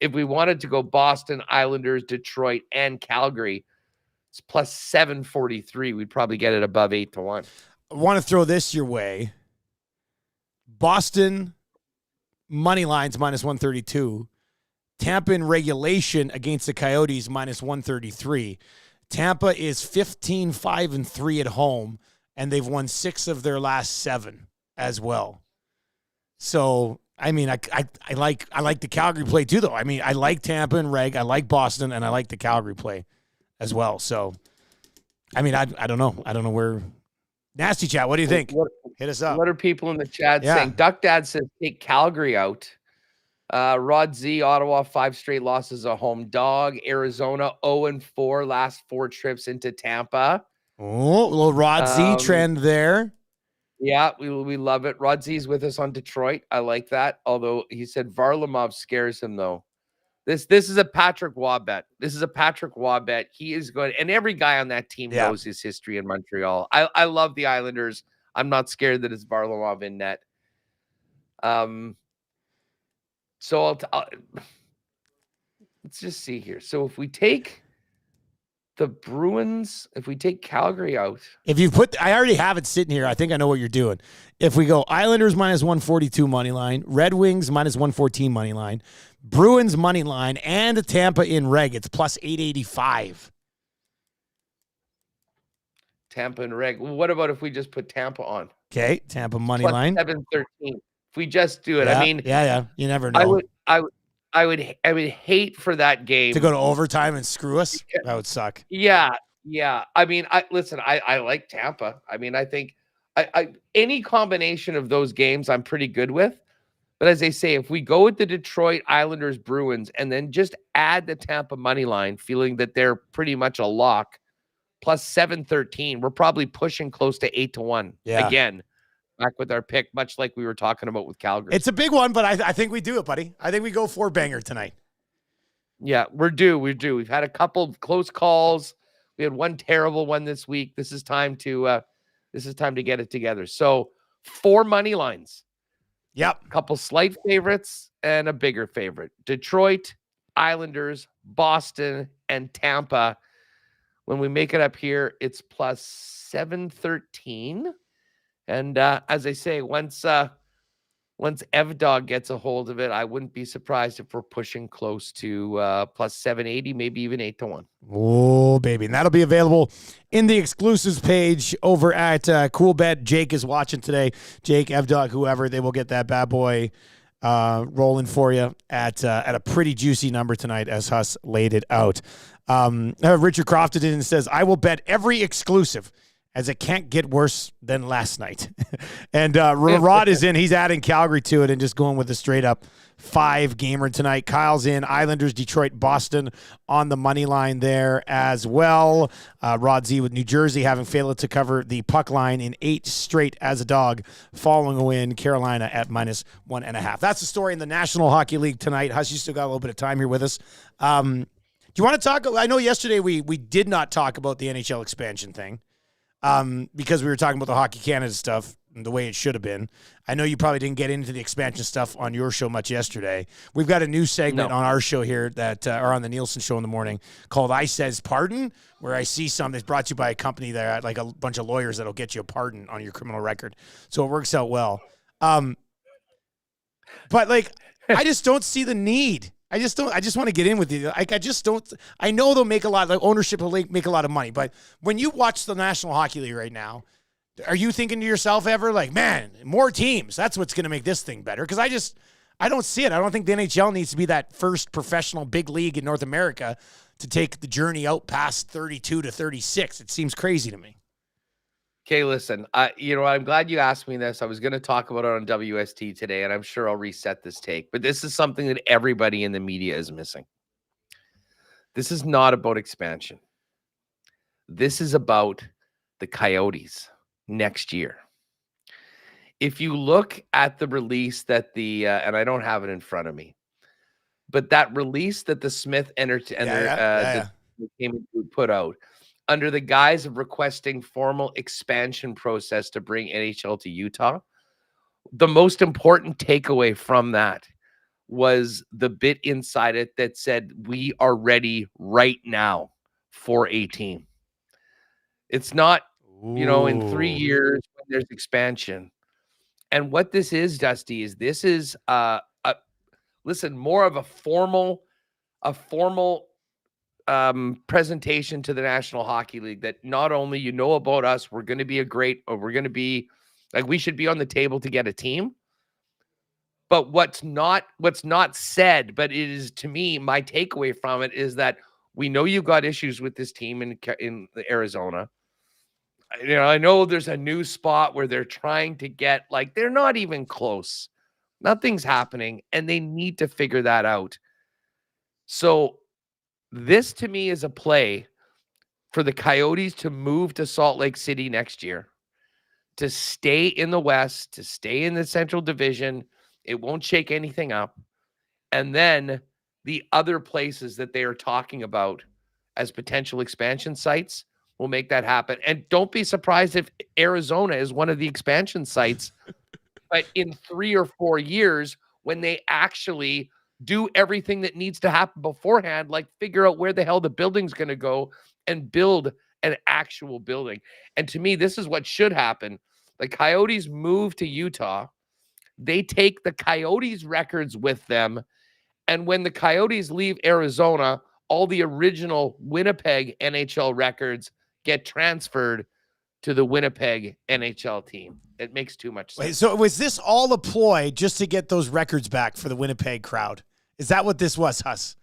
if we wanted to go Boston, Islanders, Detroit, and Calgary, it's plus 743. We'd probably get it above 8-1. I want to throw this your way. Boston money lines minus 132. Tampa in regulation against the Coyotes minus 133. Tampa is 15-5-3 at home, and they've won 6 of their last 7 as well. So, I mean, I like the Calgary play too, though. I mean, I like Tampa and reg. I like Boston, and I like the Calgary play as well. So, I mean, I don't know. I don't know where. Nasty Chat, what do you think? Hit us up. What are people in the chat saying? Duck Dad says take Calgary out. Rod Z, Ottawa, 5 straight losses, a home dog. Arizona, 0-4, last 4 trips into Tampa. Oh, a little Rod Z trend there. Yeah, we love it. Rod Z's with us on Detroit. I like that. Although he said Varlamov scares him, though. This is a Patrick Waugh bet. This is a Patrick Waugh bet. He is good. And every guy on that team knows his history in Montreal. I love the Islanders. I'm not scared that it's Varlamov in net. So let's just see here. So if we take the Bruins, if we take Calgary out. If you put, I already have it sitting here. I think I know what you're doing. If we go Islanders minus 142 money line, Red Wings minus 114 money line, Bruins money line, and Tampa in reg, it's plus 885. Tampa and reg. Well, what about if we just put Tampa on? Okay, Tampa money plus line. 713. If we just do it, yeah, I mean, you never know. I would hate for that game to go to overtime and screw us. That would suck. Yeah. I mean, I like Tampa. I mean, I think any combination of those games I'm pretty good with. But as they say, if we go with the Detroit Islanders Bruins and then just add the Tampa money line, feeling that they're pretty much a lock, plus 713, we're probably pushing close to 8-1 again. Back with our pick, much like we were talking about with Calgary. It's a big one, but I think we do it, buddy. I think we go 4-banger tonight. Yeah, we're due. We've had a couple close calls. We had one terrible one this week. This is time to get it together. So 4 money lines. Yep. A couple slight favorites and a bigger favorite. Detroit, Islanders, Boston, and Tampa. When we make it up here, it's plus 713. And as I say, once once Evdog gets a hold of it, I wouldn't be surprised if we're pushing close to plus 780, maybe even 8-1. Oh, baby. And that'll be available in the exclusives page over at CoolBet. Jake is watching today. Jake, Evdog, whoever, they will get that bad boy rolling for you at a pretty juicy number tonight, as Huss laid it out. Richard Crofted in and says, I will bet every exclusive, as it can't get worse than last night. And Rod is in. He's adding Calgary to it and just going with a straight-up 5-gamer tonight. Kyle's in. Islanders, Detroit, Boston on the money line there as well. Rod Z with New Jersey having failed to cover the puck line in 8 straight as a dog, following a win. Carolina at -1.5. That's the story in the National Hockey League tonight. Huss, you still got a little bit of time here with us. Do you want to talk? I know yesterday we did not talk about the NHL expansion thing. Because we were talking about the Hockey Canada stuff and the way it should have been. I know you probably didn't get into the expansion stuff on your show much yesterday. We've got a new segment on our show here that, or on the Nielsen show in the morning, called I Says Pardon, where I see something that's brought to you by a company that, like a bunch of lawyers that'll get you a pardon on your criminal record. So it works out well. But like, I just don't see the need. I just want to get in with you. I just don't. I know they'll make a lot. Like ownership will make a lot of money. But when you watch the National Hockey League right now, are you thinking to yourself ever like, man, more teams? That's what's going to make this thing better? Because I don't see it. I don't think the NHL needs to be that first professional big league in North America to take the journey out past 32 to 36. It seems crazy to me. Okay, listen, I'm glad you asked me this. I was going to talk about it on WST today, and I'm sure I'll reset this take. But this is something that everybody in the media is missing. This is not about expansion. This is about the Coyotes next year. If you look at the release that and I don't have it in front of me, but that release that the Smith put out, under the guise of requesting formal expansion process to bring NHL to Utah, the most important takeaway from that was the bit inside it that said, we are ready right now for a team. It's not, in 3 years when there's expansion. And what this is, Dusty, is this is, more of a formal presentation to the National Hockey League that not only about us, we're going to be we should be on the table to get a team. But what's not said, but it is, to me, my takeaway from it is that we know you've got issues with this team in Arizona. I know there's a new spot where they're trying to get, they're not even close. Nothing's happening, and they need to figure that out. So this, to me, is a play for the Coyotes to move to Salt Lake City next year, to stay in the West, to stay in the Central Division. It won't shake anything up. And then the other places that they are talking about as potential expansion sites will make that happen. And don't be surprised if Arizona is one of the expansion sites, but in 3 or 4 years, when they actually do everything that needs to happen beforehand, like figure out where the hell the building's going to go and build an actual building. And to me, this is what should happen. The Coyotes move to Utah. They take the Coyotes records with them. And when the Coyotes leave Arizona, all the original Winnipeg NHL records get transferred to the Winnipeg NHL team. It makes too much sense. Wait, so was this all a ploy just to get those records back for the Winnipeg crowd? Is that what this was, Huss?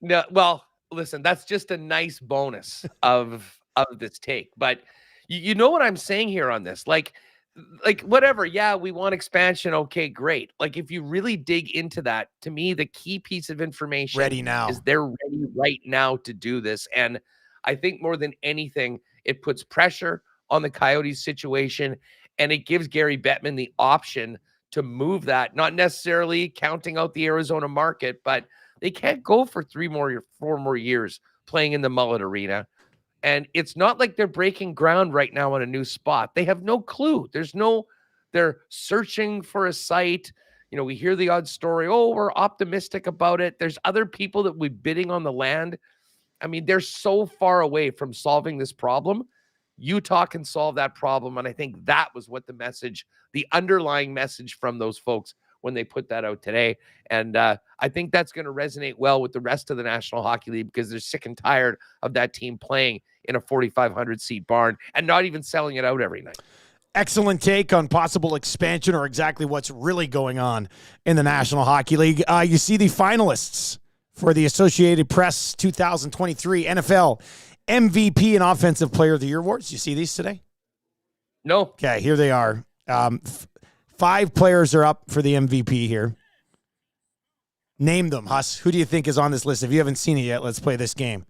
No, well, listen, that's just a nice bonus of this take. But you know what I'm saying here on this? Like whatever. Yeah, we want expansion. Okay, great. If you really dig into that, to me, the key piece of information ready now is they're ready right now to do this. And I think more than anything, it puts pressure on the Coyotes situation, and it gives Gary Bettman the option to move that, not necessarily counting out the Arizona market, but they can't go for 4 more years playing in the Mullet Arena. And it's not like they're breaking ground right now on a new spot. They have no clue. They're searching for a site. We hear the odd story. Oh, we're optimistic about it. There's other people that we're bidding on the land. I mean, they're so far away from solving this problem. Utah can solve that problem. And I think that was what the underlying message from those folks when they put that out today. And I think that's going to resonate well with the rest of the National Hockey League because they're sick and tired of that team playing in a 4,500 seat barn and not even selling it out every night. Excellent take on possible expansion or exactly what's really going on in the National Hockey League. You see the finalists for the Associated Press 2023 NFL MVP and Offensive Player of the Year awards. You see these today? No. Okay, here they are. 5 players are up for the MVP here. Name them, Huss. Who do you think is on this list? If you haven't seen it yet, let's play this game.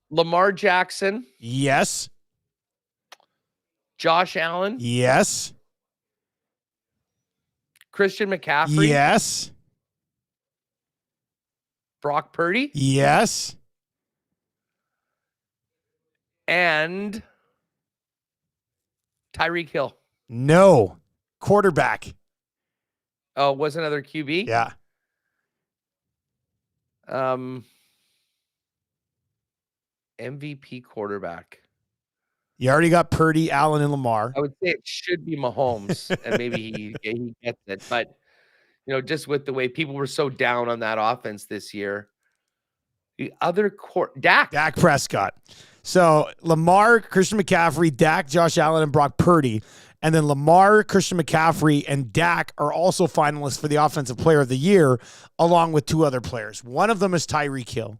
Lamar Jackson. Yes. Josh Allen. Yes. Christian McCaffrey. Yes. Brock Purdy. Yes. And Tyreek Hill. No. Quarterback. Oh, was another QB? Yeah. MVP quarterback. You already got Purdy, Allen, and Lamar. I would say it should be Mahomes, and maybe he gets it. But, just with the way people were so down on that offense this year, the other Dak Prescott. So Lamar, Christian McCaffrey, Dak, Josh Allen, and Brock Purdy. And then Lamar, Christian McCaffrey, and Dak are also finalists for the Offensive Player of the Year, along with 2 other players. One of them is Tyreek Hill.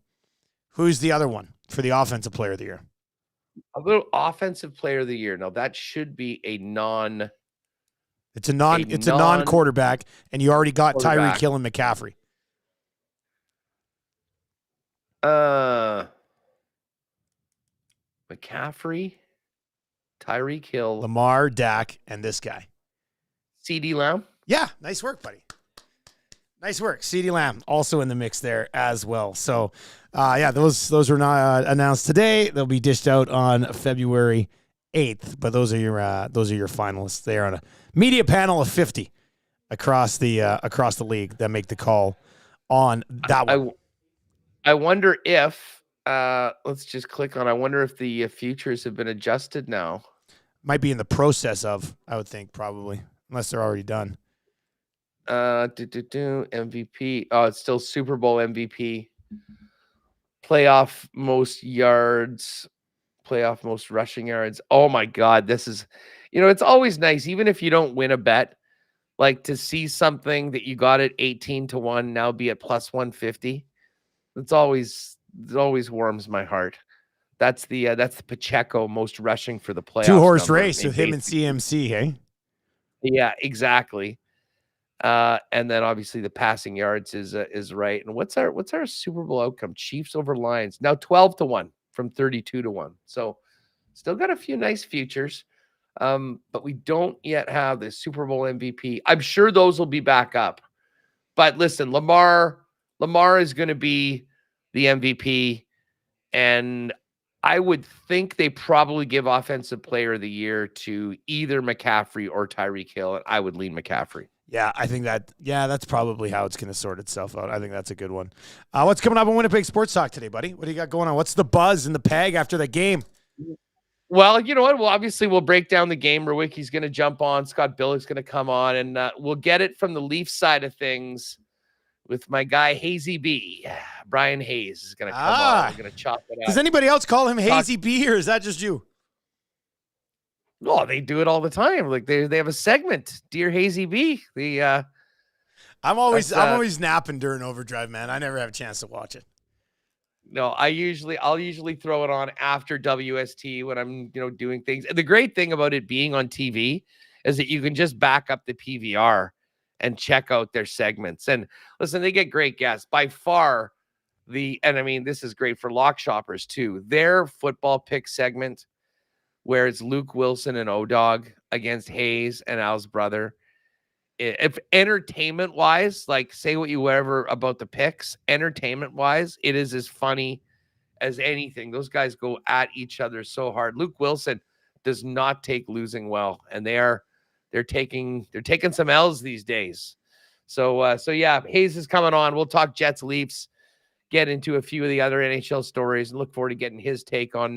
Who's the other one for the Offensive Player of the Year? A little Offensive Player of the Year. Now that should be a non. It's a non-quarterback, and you already got Tyreek Hill and McCaffrey. McCaffrey, Tyreek Hill, Lamar, Dak, and this guy. CeeDee Lamb. Yeah, nice work, buddy. Nice work. CeeDee Lamb also in the mix there as well. So, those were not announced today. They'll be dished out on February 8th. But those are your finalists. They are on a media panel of 50 across the league that make the call on that one. I wonder if let's just click on. I wonder if the futures have been adjusted now. Might be in the process of. I would think probably, unless they're already done. MVP. Oh, it's still Super Bowl MVP. Playoff most yards. Playoff most rushing yards. Oh my God, this is. It's always nice, even if you don't win a bet, like to see something that you got at 18-1 now be at plus 150. It always warms my heart. That's the Pacheco most rushing for the playoffs. 2-horse race with him and CMC, hey? Yeah, exactly. And then obviously the passing yards is right. And what's our Super Bowl outcome? Chiefs over Lions. Now 12-1 from 32-1. So still got a few nice futures. But we don't yet have the Super Bowl MVP. I'm sure those will be back up. But listen, Lamar is going to be the MVP, and I would think they probably give Offensive Player of the Year to either McCaffrey or Tyreek Hill, and I would lean McCaffrey. Yeah, I think that's probably how it's going to sort itself out. I think that's a good one. What's coming up on Winnipeg Sports Talk today, buddy? What do you got going on? What's the buzz and the peg after the game? Well, you know what? Well, obviously, we'll break down the game. Rewicki's going to jump on. Scott Billick's going to come on, and we'll get it from the Leafs side of things with my guy, Hazy B. Brian Hayes is going to come on. We're going to chop it up. Does anybody else call him Hazy B, or is that just you? Oh, they do it all the time. Like they have a segment, Dear Hazy B. I'm always napping during Overdrive, man. I never have a chance to watch it. No, I'll usually throw it on after WST when I'm, doing things. And the great thing about it being on TV is that you can just back up the PVR and check out their segments. And listen, they get great guests. By far, this is great for lock shoppers too. Their football pick segment, where it's Luke Wilson and O-Dog against Hayes and Al's brother. If entertainment-wise, like say what you whatever about the picks, entertainment-wise, it is as funny as anything. Those guys go at each other so hard. Luke Wilson does not take losing well, and they're taking some L's these days. So yeah, Hayes is coming on. We'll talk Jets, Leafs, get into a few of the other NHL stories, and look forward to getting his take on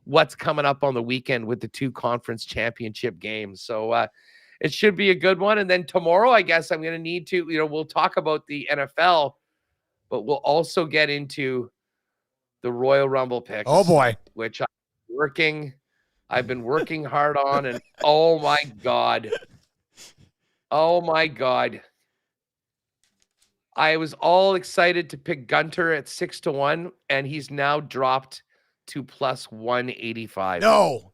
what's coming up on the weekend with the 2 conference championship games. So it should be a good one. And then tomorrow, I guess I'm going to need to, we'll talk about the NFL, but we'll also get into the Royal Rumble picks. Oh boy. Which I've been working hard on, and oh my God. I was all excited to pick Gunter at 6-1, and he's now dropped to plus 185. No.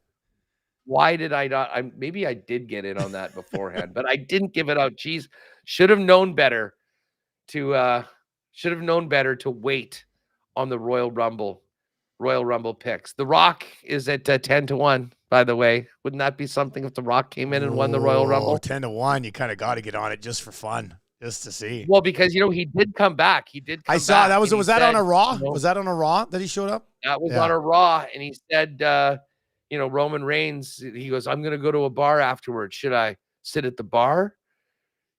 Why did I not? Maybe I did get in on that beforehand, but I didn't give it out. Jeez, should have known better to wait on the Royal Rumble picks. The Rock is at 10-1, by the way. Wouldn't that be something if The Rock came in and won the Royal Rumble? 10-1. You kind of got to get on it just for fun, just to see. Well, because he did come back. I saw that was that on a Raw? Was that on a Raw that he showed up? That was on a Raw, and he said, Roman Reigns. He goes, "I'm going to go to a bar afterwards. Should I sit at the bar?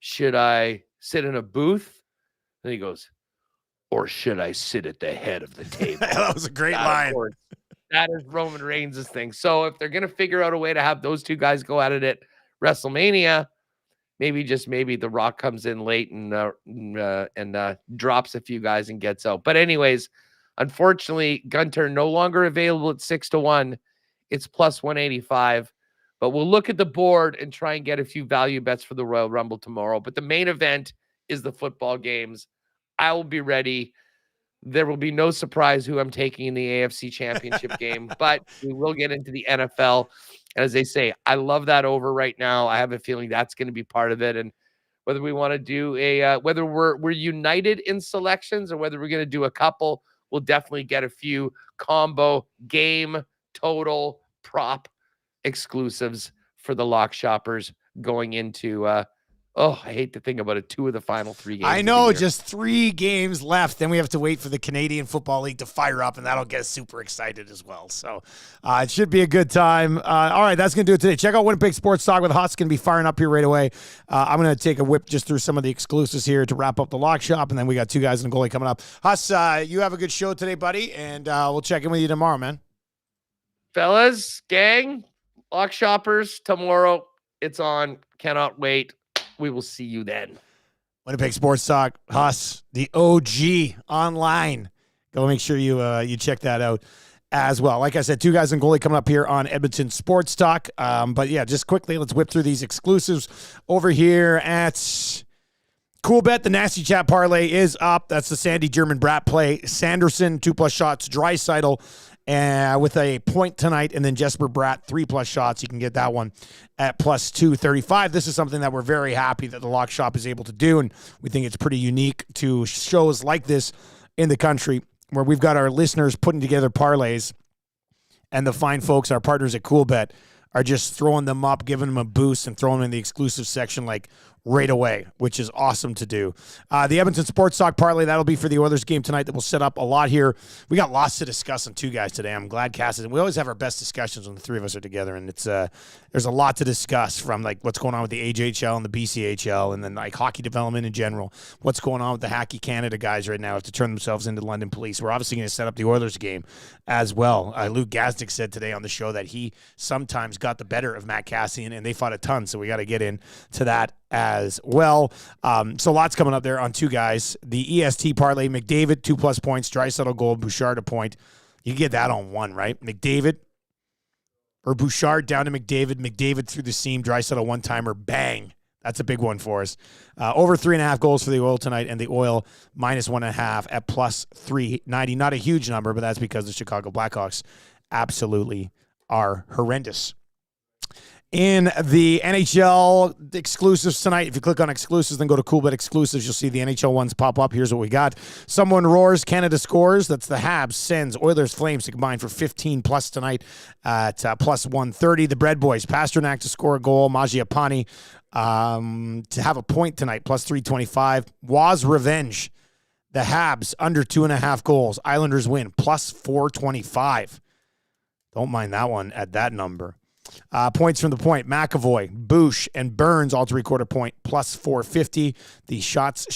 Should I sit in a booth?" And he goes, "Or should I sit at the head of the table?" That was a great line. That is Roman Reigns' thing. So if they're going to figure out a way to have those two guys go at it at WrestleMania, maybe The Rock comes in late and drops a few guys and gets out. But anyways, unfortunately, Gunter no longer available at 6-1. It's plus 185. But we'll look at the board and try and get a few value bets for the Royal Rumble tomorrow. But the main event is the football games. I will be ready. There will be no surprise who I'm taking in the AFC Championship game, but we will get into the NFL. And as they say, I love that over right now. I have a feeling that's going to be part of it. And whether we want to do whether we're united in selections or whether we're going to do a couple, we'll definitely get a few combo game total prop exclusives for the lock shoppers going into I hate to think about it. 2 of the final 3 games. I know, just 3 games left. Then we have to wait for the Canadian Football League to fire up, and that'll get us super excited as well. So it should be a good time. All right, that's going to do it today. Check out Winnipeg Sports Talk with Huss. Going to be firing up here right away. I'm going to take a whip just through some of the exclusives here to wrap up the lock shop, and then we got 2 guys in the goalie coming up. Huss, you have a good show today, buddy, and we'll check in with you tomorrow, man. Fellas, gang, lock shoppers, tomorrow. It's on. Cannot wait. We will see you then. Winnipeg Sports Talk, Huss, the OG online. Go make sure you check that out as well. Like I said, 2 guys in goalie coming up here on Edmonton Sports Talk. But yeah, just quickly, let's whip through these exclusives over here at Coolbet. The Nasty Chat parlay is up. That's the Sandy German Brat play. Sanderson, 2+ shots. Draisaitl with a point tonight, and then Jesper Bratt, 3+ shots. You can get that one at plus 235. This is something that we're very happy that the lock shop is able to do, and we think it's pretty unique to shows like this in the country where we've got our listeners putting together parlays, and the fine folks, our partners at Coolbet, are just throwing them up, giving them a boost, and throwing them in the exclusive section like right away, which is awesome to do. The Edmonton Sports Talk parlay, that'll be for the Oilers game tonight. That will set up a lot here. We got lots to discuss on 2 guys today. I'm glad Cass is. We always have our best discussions when the 3 of us are together, and it's there's a lot to discuss from like what's going on with the AJHL and the BCHL, and then like hockey development in general. What's going on with the Hockey Canada guys right now have to turn themselves into London Police. We're obviously going to set up the Oilers game as well. Luke Gazdick said today on the show that he sometimes got the better of Matt Cassian, and they fought a ton, so we got to get into that as well. So lots coming up there on 2 guys. The EST parlay, McDavid, 2+ points, Draisaitl goal, Bouchard a point. You can get that on 1, right? McDavid or Bouchard down to McDavid through the seam, Draisaitl 1-timer, bang. That's a big one for us. Over 3.5 goals for the Oil tonight, and the Oil minus 1.5 at plus 390. Not a huge number, but that's because the Chicago Blackhawks absolutely are horrendous. In the NHL exclusives tonight, if you click on exclusives, then go to Coolbet exclusives, you'll see the NHL ones pop up. Here's what we got. Someone roars, Canada scores. That's the Habs, Sens, Oilers, Flames to combine for 15+ tonight at plus 130. The Bread Boys, Pasternak to score a goal, Mangiapane to have a point tonight, plus 325. Waz Revenge, the Habs under 2.5 goals. Islanders win, plus 425. Don't mind that one at that number. Points from the point, McAvoy, Boosh, and Burns all to record a point, plus 450. The shots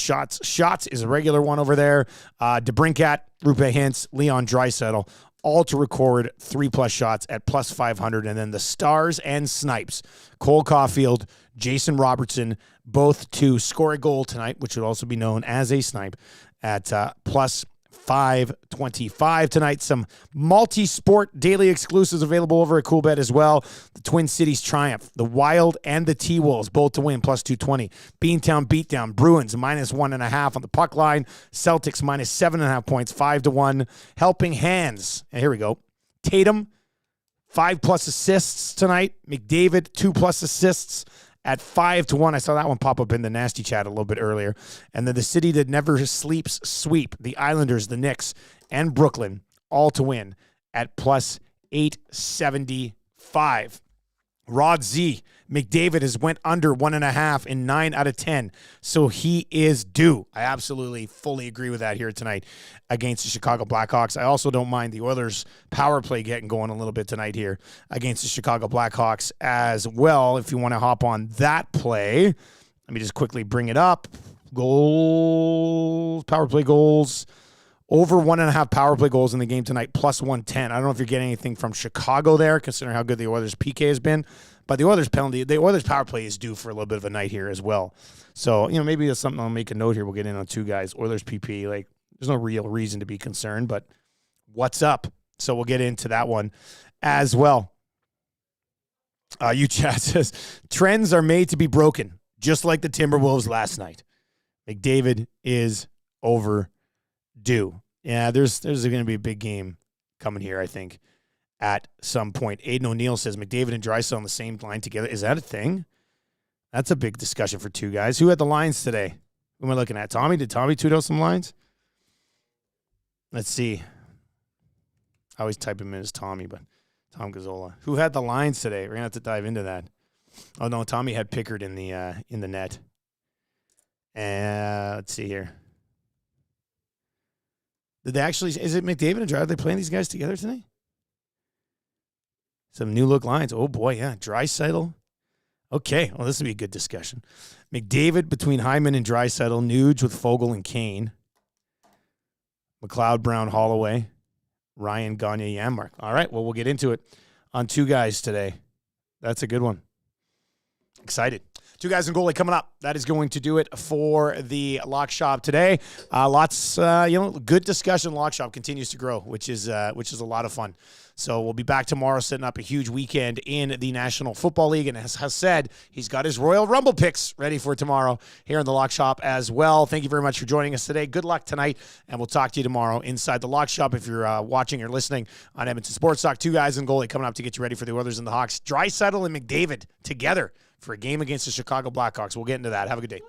is a regular one over there. DeBrincat, Rupe Hintz, Leon Draisaitl, all to record 3+ shots at plus 500. And then the Stars and Snipes, Cole Caulfield, Jason Robertson, both to score a goal tonight, which would also be known as a snipe, at plus 525 tonight. Some multi-sport daily exclusives available over at CoolBet as well. The Twin Cities Triumph, the Wild and the T-Wolves, both to win, plus 220. Beantown Beatdown, Bruins, minus 1.5 on the puck line. Celtics, minus 7.5 points, 5-1. Helping Hands, and here we go. Tatum, 5+ assists tonight. McDavid, 2+ assists at 5-1. I saw that one pop up in the nasty chat a little bit earlier. And then the city that never sleeps sweep, the Islanders, the Knicks, and Brooklyn, all to win at plus 875. Rod Z, McDavid has went under 1.5 in 9 out of 10. So he is due. I absolutely fully agree with that here tonight against the Chicago Blackhawks. I also don't mind the Oilers power play getting going a little bit tonight here against the Chicago Blackhawks as well. If you want to hop on that play, let me just quickly bring it up. Goals, power play goals. Over 1.5 power play goals in the game tonight, plus 110. I don't know if you're getting anything from Chicago there, considering how good the Oilers' PK has been. But the Oilers' power play is due for a little bit of a night here as well. So, maybe that's something I'll make a note here. We'll get in on two guys. Oilers' PP, there's no real reason to be concerned, but what's up? So we'll get into that one as well. Chat says, trends are made to be broken, just like the Timberwolves last night. McDavid is overdue. Yeah, there's going to be a big game coming here, I think, at some point. Aiden O'Neill says McDavid and Draisaitl on the same line together. Is that a thing? That's a big discussion for two guys. Who had the lines today? Who am I looking at? Tommy? Did Tommy tweet out some lines? Let's see. I always type him in as Tommy, but Tom Gazzola. Who had the lines today? We're going to have to dive into that. Oh, no, Tommy had Pickard in the net. Let's see here. Did they actually, is it McDavid and Draisaitl? Are they playing these guys together tonight? Some new look lines. Oh, boy, yeah. Draisaitl. Okay, well, this will be a good discussion. McDavid between Hyman and Draisaitl. Nuge with Fogle and Kane. McLeod, Brown, Holloway. Ryan, Gagne, Yanmark. All right, well, we'll get into it on two guys today. That's a good one. Excited. Two guys in goalie coming up. That is going to do it for the Lock Shop today. Lots, good discussion. Lock Shop continues to grow, which is a lot of fun. So we'll be back tomorrow, setting up a huge weekend in the National Football League. And as has said, he's got his Royal Rumble picks ready for tomorrow here in the Lock Shop as well. Thank you very much for joining us today. Good luck tonight, and we'll talk to you tomorrow inside the Lock Shop. If you're watching or listening on Edmonton Sports Talk, two guys in goalie coming up to get you ready for the Oilers and the Hawks. Draisaitl and McDavid together for a game against the Chicago Blackhawks. We'll get into that. Have a good day.